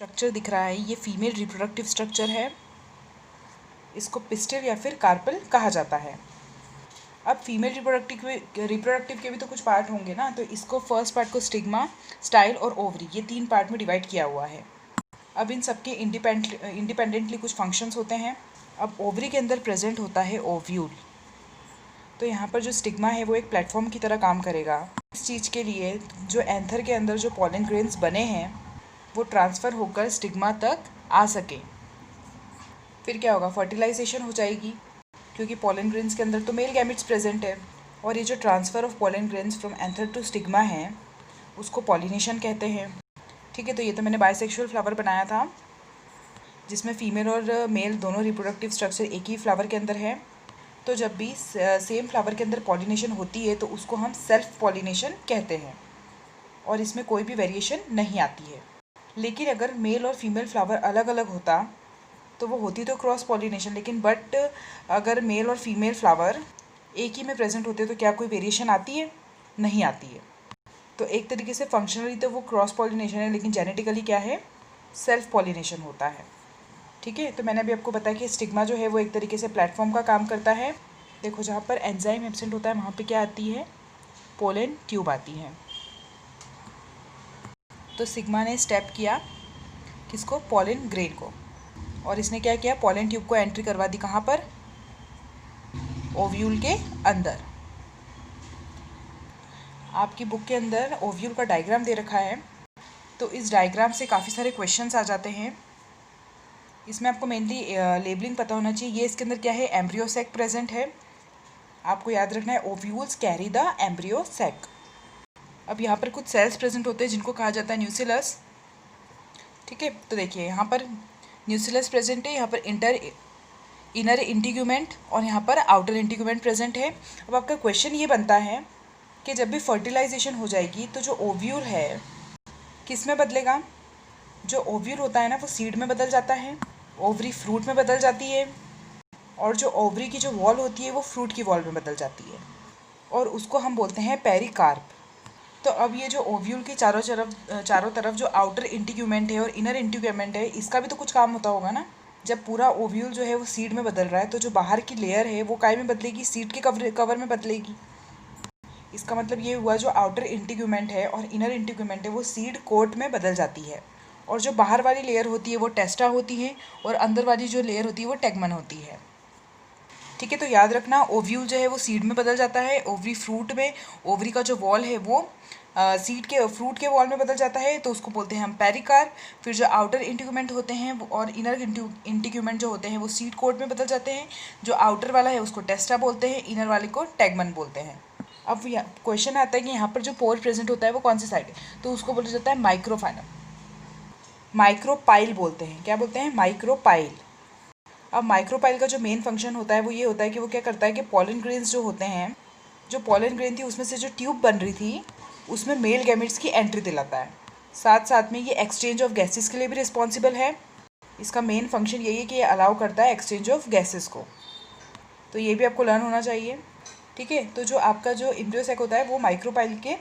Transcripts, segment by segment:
Structure दिख रहा है ये फीमेल रिप्रोडक्टिव स्ट्रक्चर है। इसको पिस्टल या फिर कार्पल कहा जाता है। अब फीमेल रिप्रोडक्टिव के भी तो कुछ पार्ट होंगे ना, तो इसको फर्स्ट पार्ट को स्टिग्मा, स्टाइल और ओवरी, ये 3 पार्ट में डिवाइड किया हुआ है। अब इन सबके इंडिपेंडेंटली कुछ फंक्शंस होते हैं। अब ओवरी के अंदर प्रेजेंट होता है ओव्यूल। तो यहाँ पर जो स्टिग्मा है वो एक प्लेटफॉर्म की तरह काम करेगा। इस चीज़ के लिए जो एंथर के अंदर जो पॉलन ग्रेन्स बने हैं वो ट्रांसफ़र होकर स्टिग्मा तक आ सके। फिर क्या होगा, फर्टिलाइजेशन हो जाएगी, क्योंकि पॉलन ग्रेन्स के अंदर तो मेल गैमेट्स प्रेजेंट है। और ये जो transfer of pollen grains from anther to stigma है उसको पॉलिनेशन कहते हैं। ठीक है, तो ये तो मैंने बाइसेक्सुअल फ्लावर बनाया था जिसमें फीमेल और मेल दोनों रिप्रोडक्टिव स्ट्रक्चर एक ही फ्लावर के अंदर है। तो जब भी सेम फ्लावर के अंदर पॉलिनेशन होती है तो उसको हम सेल्फ पॉलिनेशन कहते हैं और इसमें कोई भी वेरिएशन नहीं आती है। लेकिन अगर मेल और फीमेल फ्लावर अलग अलग होता तो वो होती तो क्रॉस पॉलिनेशन, लेकिन बट अगर मेल और फीमेल फ्लावर एक ही में प्रेजेंट होते तो क्या कोई वेरिएशन आती है? नहीं आती है। तो एक तरीके से फंक्शनली तो वो क्रॉस पॉलिनेशन है, लेकिन जेनेटिकली क्या है, सेल्फ पॉलिनेशन होता है। ठीक है, तो मैंने अभी आपको बताया कि स्टिग्मा जो है वो एक तरीके से प्लेटफॉर्म का काम करता है। देखो जहाँ पर एंजाइम एब्सेंट होता है वहाँ पे क्या आती है, पोलन ट्यूब आती है। तो सिग्मा ने स्टेप किया किसको, पॉलन ग्रेन को, और इसने क्या किया, पॉलन ट्यूब को एंट्री करवा दी कहाँ पर, ओव्यूल के अंदर। आपकी बुक के अंदर ओव्यूल का डायग्राम दे रखा है, तो इस डायग्राम से काफ़ी सारे क्वेश्चंस आ जाते हैं। इसमें आपको मेनली लेबलिंग पता होना चाहिए। ये इसके अंदर क्या है, एम्ब्रियो सैक प्रेजेंट है। आपको याद रखना है ovules carry the embryo sac. अब यहाँ पर कुछ सेल्स प्रेजेंट होते हैं जिनको कहा जाता है न्यूसिलस। ठीक है, तो देखिए यहाँ पर न्यूसिलस प्रेजेंट है, यहाँ पर इनर इंटीग्यूमेंट और यहाँ पर आउटर इंटीग्यूमेंट प्रेजेंट है। अब आपका क्वेश्चन ये बनता है कि जब भी फर्टिलाइजेशन हो जाएगी तो जो ओव्यूल है किस में बदलेगा, जो ओव्यूल होता है ना वो सीड में बदल जाता है, ओवरी फ्रूट में बदल जाती है, और जो ओवरी की जो वॉल होती है वो फ्रूट की वॉल में बदल जाती है, और उसको हम बोलते हैं पेरिकार्प। तो अब ये जो ओव्यूल की चारों तरफ जो आउटर इंटीग्यूमेंट है और इनर इंटीग्यूमेंट है, इसका भी तो कुछ काम होता होगा ना। जब पूरा ओव्यूल जो है वो सीड में बदल रहा है तो जो बाहर की लेयर है वो काय में बदलेगी, सीड के कवर में बदलेगी। इसका मतलब ये हुआ जो आउटर इंटीग्यूमेंट है और इनर इंटीग्यूमेंट है वो सीड कोट में बदल जाती है, और जो बाहर वाली लेयर होती है वो टेस्टा होती है और अंदर वाली जो लेयर होती है वो टेगमन होती है। ठीक है, तो याद रखना ओव्यूल जो है वो सीड में बदल जाता है, ओवरी फ्रूट में, ओवरी का जो वॉल है वो फ्रूट के वॉल में बदल जाता है, तो उसको बोलते हैं हम पेरिकार्प। फिर जो आउटर इंटीग्यूमेंट होते हैं और इनर इंटीग्यूमेंट जो होते हैं वो सीड कोट में बदल जाते हैं। जो आउटर वाला है उसको टेस्टा बोलते हैं, इनर वाले को टेगमन बोलते हैं। अब क्वेश्चन आता है कि यहाँ पर जो पोर प्रेजेंट होता है वो कौन सी साइड है, तो उसको बोला जाता है माइक्रोपाइल बोलते हैं। क्या बोलते हैं, माइक्रोपाइल। अब माइक्रोपाइल का जो मेन फंक्शन होता है वो ये होता है कि वो क्या करता है कि पॉलन ग्रेन्स जो होते हैं, जो पॉलन ग्रेन थी उसमें से जो ट्यूब बन रही थी उसमें मेल गैमेट्स की एंट्री दिलाता है। साथ साथ में ये एक्सचेंज ऑफ गैसेस के लिए भी रिस्पॉन्सिबल है। इसका मेन फंक्शन यही है कि ये अलाउ करता है एक्सचेंज ऑफ गैसेस को। तो ये भी आपको लर्न होना चाहिए। ठीक है, तो जो आपका जो एम्ब्रियो सैक होता है वो माइक्रोपाइल के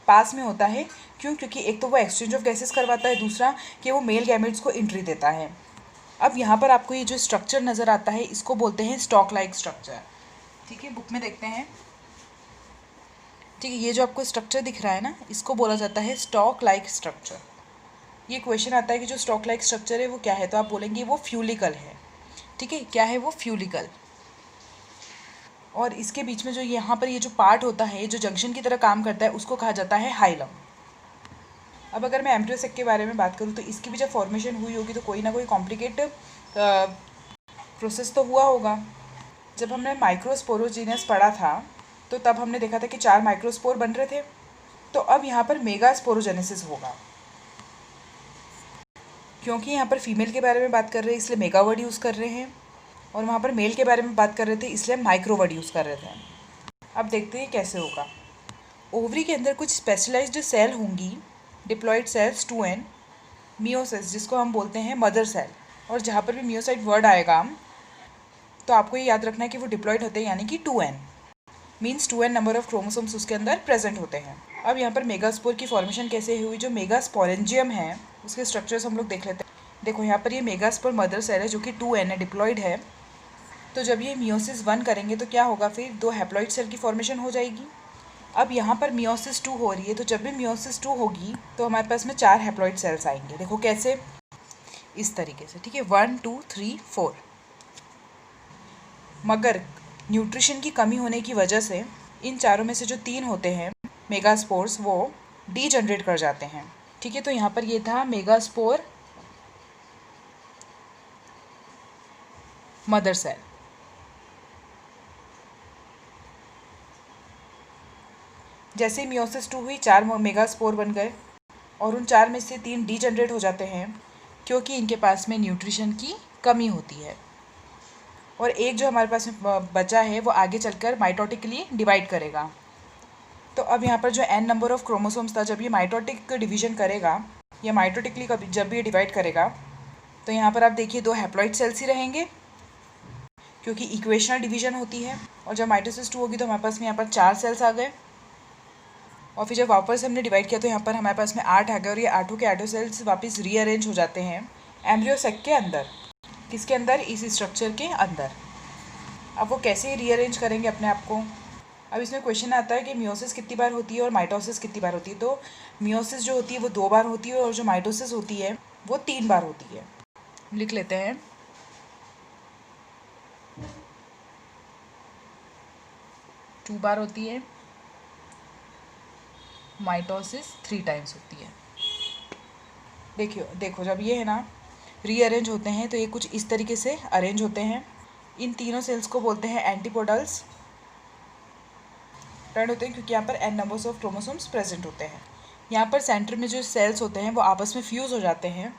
पास में होता है। क्यों, क्योंकि एक तो वो एक्सचेंज ऑफ गैसेस करवाता है, दूसरा कि वो मेल गैमेट्स को एंट्री देता है। अब यहाँ पर आपको ये जो स्ट्रक्चर नज़र आता है इसको बोलते हैं स्टॉक लाइक स्ट्रक्चर। ठीक है, बुक में देखते हैं। ठीक है, ये जो आपको स्ट्रक्चर दिख रहा है ना इसको बोला जाता है स्टॉक लाइक स्ट्रक्चर। ये क्वेश्चन आता है कि जो स्टॉक लाइक स्ट्रक्चर है वो क्या है, तो आप बोलेंगे वो फ्यूलिकल है। ठीक है, क्या है वो, फ्यूलिकल। और इसके बीच में जो यहाँ पर ये जो पार्ट होता है जो जंक्शन की तरह काम करता है उसको कहा जाता है हाइलम। अब अगर मैं एम्ब्रियो सैक के बारे में बात करूँ तो इसकी भी जब फॉर्मेशन हुई होगी तो कोई ना कोई कॉम्प्लिकेट प्रोसेस तो हुआ होगा। जब हमने माइक्रोस्पोरोजीनियस पढ़ा था तो तब हमने देखा था कि 4 माइक्रोस्पोर बन रहे थे। तो अब यहाँ पर मेगा स्पोरोजेनेसिस होगा। क्योंकि यहाँ पर फीमेल के बारे में बात कर रहे हैं इसलिए मेगा वर्ड यूज़ कर रहे हैं, और वहाँ पर मेल के बारे में बात कर रहे थे इसलिए माइक्रो वर्ड यूज़ कर रहे थे। अब देखते हैं कैसे होगा। ओवरी के अंदर कुछ स्पेशलाइज्ड सेल होंगी, डिप्लॉयड सेल्स 2n, मियोसिस जिसको हम बोलते हैं मदर सेल, और जहाँ पर भी मियोसाइट वर्ड आएगा तो आपको ये याद रखना है कि वो डिप्लॉयड होते हैं, यानी कि 2n means 2n number of chromosomes उसके अंदर प्रेजेंट होते हैं। अब यहाँ पर मेगास्पोर की फॉर्मेशन कैसे हुई, जो मेगास्पोरेंजियम है उसके स्ट्रक्चर्स हम लोग देख लेते हैं। देखो यहाँ पर ये मेगास्पोर मदर सेल है जो कि 2n है, डिप्लॉइड है। तो जब ये मियोसिस 1 करेंगे तो क्या होगा, फिर 2 हैप्लॉइड सेल की फॉर्मेशन हो जाएगी। अब यहाँ पर मियोसिस 2 हो रही है, तो जब भी मियोसिस 2 होगी तो हमारे पास में 4 हैप्लॉइड सेल्स आएंगे। देखो कैसे, इस तरीके से, ठीक है, 1 2 3 4। मगर न्यूट्रिशन की कमी होने की वजह से इन चारों में से जो 3 होते हैं मेगास्पोर्स, वो डी जनरेट कर जाते हैं। ठीक है, तो यहाँ पर ये था मेगास्पोर मदर सेल। जैसे ही मियोसिस 2 हुई, 4 मेगास्पोर बन गए और उन 4 में से 3 डी जनरेट हो जाते हैं क्योंकि इनके पास में न्यूट्रिशन की कमी होती है। और एक जो हमारे पास में बचा है वो आगे चलकर माइटोटिकली डिवाइड करेगा। तो अब यहाँ पर जो n नंबर ऑफ क्रोमोसोम्स था, जब ये माइटोटिक डिवीजन करेगा या माइटोटिकली कभी जब भी ये डिवाइड करेगा, तो यहाँ पर आप देखिए 2 हैप्लॉइड सेल्स ही रहेंगे क्योंकि इक्वेशनल डिवीजन होती है। और जब माइटोसिस 2 होगी तो हमारे पास में यहाँ पर 4 सेल्स आ गए। और फिर जब वापस हमने डिवाइड किया तो यहाँ पर हमारे पास में 8 आ गए और ये 8 के 8 सेल्स वापस रीअरेंज हो जाते हैं एम्ब्रियो सेक के अंदर। किसके अंदर, इस स्ट्रक्चर के अंदर। अब वो कैसे रीअरेंज करेंगे अपने आप को। अब इसमें क्वेश्चन आता है कि मियोसिस कितनी बार होती है और माइटोसिस कितनी बार होती है। तो मियोसिस जो होती है वो 2 बार होती है और जो माइटोसिस होती है वो 3 बार होती है। लिख लेते हैं, टू बार होती है, माइटोसिस 3 टाइम्स होती है। देखो जब ये है ना रीअरेंज होते हैं तो ये कुछ इस तरीके से अरेंज होते हैं। इन तीनों सेल्स को बोलते हैं एंटीपोडल्स होते हैं क्योंकि यहाँ पर n numbers of chromosomes present होते हैं। यहाँ पर सेंटर में जो सेल्स होते हैं वो आपस में फ्यूज़ हो जाते हैं,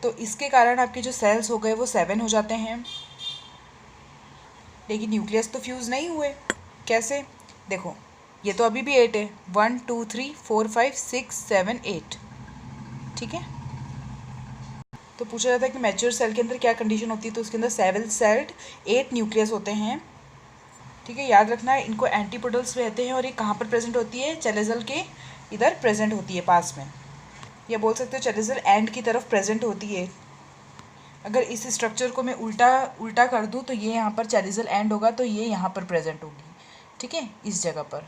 तो इसके कारण आपके जो सेल्स हो गए वो 7 हो जाते हैं। लेकिन न्यूक्लियस तो फ्यूज़ नहीं हुए। कैसे, देखो ये तो अभी भी 8 है, 1 2 3 4 5 6 7 8। ठीक है, तो पूछा जाता है कि मैच्योर सेल के अंदर क्या कंडीशन होती है, तो उसके अंदर 7 सेल्ड 8 न्यूक्लियस होते हैं। ठीक है, याद रखना है इनको एंटीपोडल्स रहते हैं और ये कहाँ पर प्रेजेंट होती है, चेलेजल के इधर प्रेजेंट होती है पास में, या बोल सकते हो चेलेजल एंड की तरफ प्रेजेंट होती है। अगर इस स्ट्रक्चर को मैं उल्टा कर दूँ तो ये यहाँ पर चेलेजल एंड होगा, तो ये यहाँ पर प्रेजेंट होगी। ठीक है, इस जगह पर।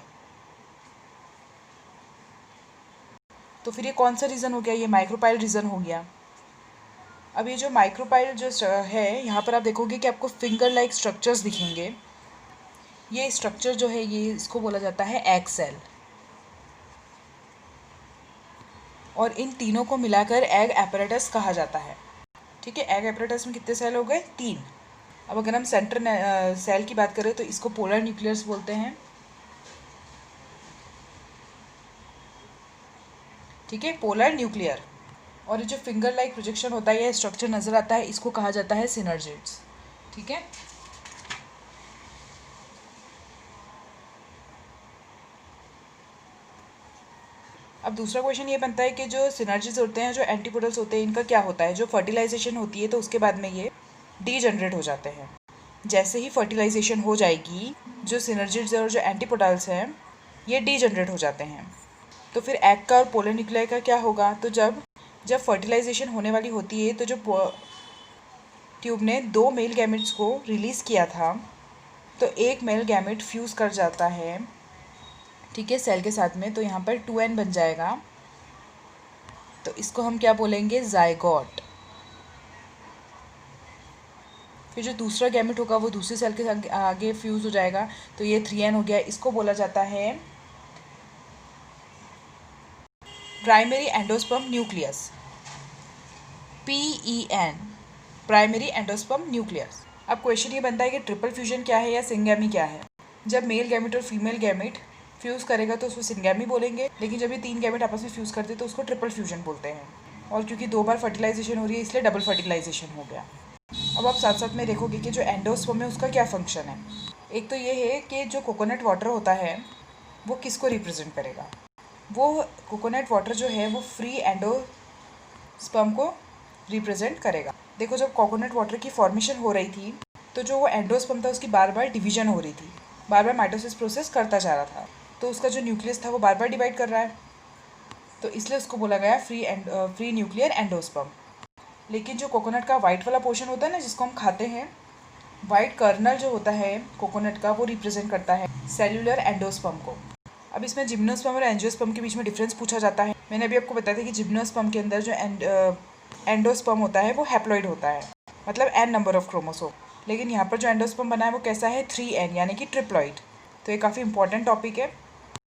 तो फिर ये कौन सा रीज़न हो गया, ये माइक्रोपाइल रीज़न हो गया। अब ये जो माइक्रोपाइल जो है, यहाँ पर आप देखोगे कि आपको फिंगर लाइक स्ट्रक्चर्स दिखेंगे। ये स्ट्रक्चर जो है ये इसको बोला जाता है एग सेल, और इन तीनों को मिलाकर एग एपरेटस कहा जाता है। ठीक है, एग एपरेटस में कितने सेल हो गए, 3। अब अगर हम सेंटर सेल की बात करें तो इसको पोलर न्यूक्लियस बोलते हैं। ठीक है, पोलर न्यूक्लियर। और ये जो फिंगर लाइक प्रोजेक्शन होता है, ये स्ट्रक्चर नज़र आता है, इसको कहा जाता है सिनर्जिड्स। ठीक है, अब दूसरा क्वेश्चन ये बनता है कि जो सिनर्जिड्स होते हैं, जो एंटीपोडल्स होते हैं, इनका क्या होता है। जो फर्टिलाइजेशन होती है तो उसके बाद में ये डी जनरेट हो जाते हैं। जैसे ही फर्टिलाइजेशन हो जाएगी, जो सिनर्जिड्स और जो एंटीपोडल्स हैं ये डी जनरेट हो जाते हैं। तो फिर एग का और पोलर न्यूक्लियर का क्या होगा, तो जब फर्टिलाइजेशन होने वाली होती है तो जो ट्यूब ने 2 मेल गैमेट्स को रिलीज़ किया था, तो एक मेल गैमेट फ्यूज़ कर जाता है, ठीक है, सेल के साथ में। तो यहाँ पर 2n बन जाएगा, तो इसको हम क्या बोलेंगे, जाइगोट। फिर जो दूसरा गैमेट होगा वो दूसरे सेल के साथ आगे फ्यूज़ हो जाएगा, तो ये 3n हो गया। इसको बोला जाता है primary endosperm nucleus, PEN, primary endosperm nucleus. अब क्वेश्चन ये बनता है कि ट्रिपल फ्यूजन क्या है या सिंगैमी क्या है। जब मेल गैमेट और फीमेल गैमेट फ्यूज़ करेगा तो उसको सिंगैमी बोलेंगे, लेकिन जब ये 3 गैमेट आपस में फ्यूज़ करते हैं तो उसको ट्रिपल फ्यूजन बोलते हैं। और क्योंकि 2 बार फर्टिलाइजेशन हो रही है इसलिए डबल फर्टिलाइजेशन हो गया। अब आप साथ साथ में देखोगे कि जो एंडोस्पर्म है उसका क्या फंक्शन है। एक तो ये है कि जो कोकोनट वाटर होता है वो किसको रिप्रेजेंट करेगा, वो कोकोनट वाटर जो है वो फ्री एंडोस्पर्म को रिप्रेजेंट करेगा। देखो जब कोकोनट वाटर की फॉर्मेशन हो रही थी तो जो वो एंडोस्पर्म था उसकी बार बार डिवीजन हो रही थी, बार बार माइटोसिस प्रोसेस करता जा रहा था, तो उसका जो न्यूक्लियस था वो बार बार डिवाइड कर रहा है, तो इसलिए उसको बोला गया फ्री न्यूक्लियर एंडोस्पर्म। लेकिन जो कोकोनट का वाइट वाला पोर्शन होता है ना, जिसको हम खाते हैं, वाइट कर्नल जो होता है कोकोनट का, वो रिप्रेजेंट करता है सेल्यूलर एंडोस्पर्म को। अब इसमें जिम्नोस्पर्म और एंजियोस्पर्म के बीच में डिफरेंस पूछा जाता है। मैंने अभी आपको बताया था कि जिम्नोस्पर्म के अंदर जो एंडोस्पर्म होता है वो हैप्लॉइड होता है, मतलब n नंबर ऑफ क्रोमोसोम। लेकिन यहाँ पर जो एंडोस्पर्म बना है वो कैसा है, 3n, यानी कि ट्रिप्लॉइड। तो ये काफ़ी इंपॉर्टेंट टॉपिक है।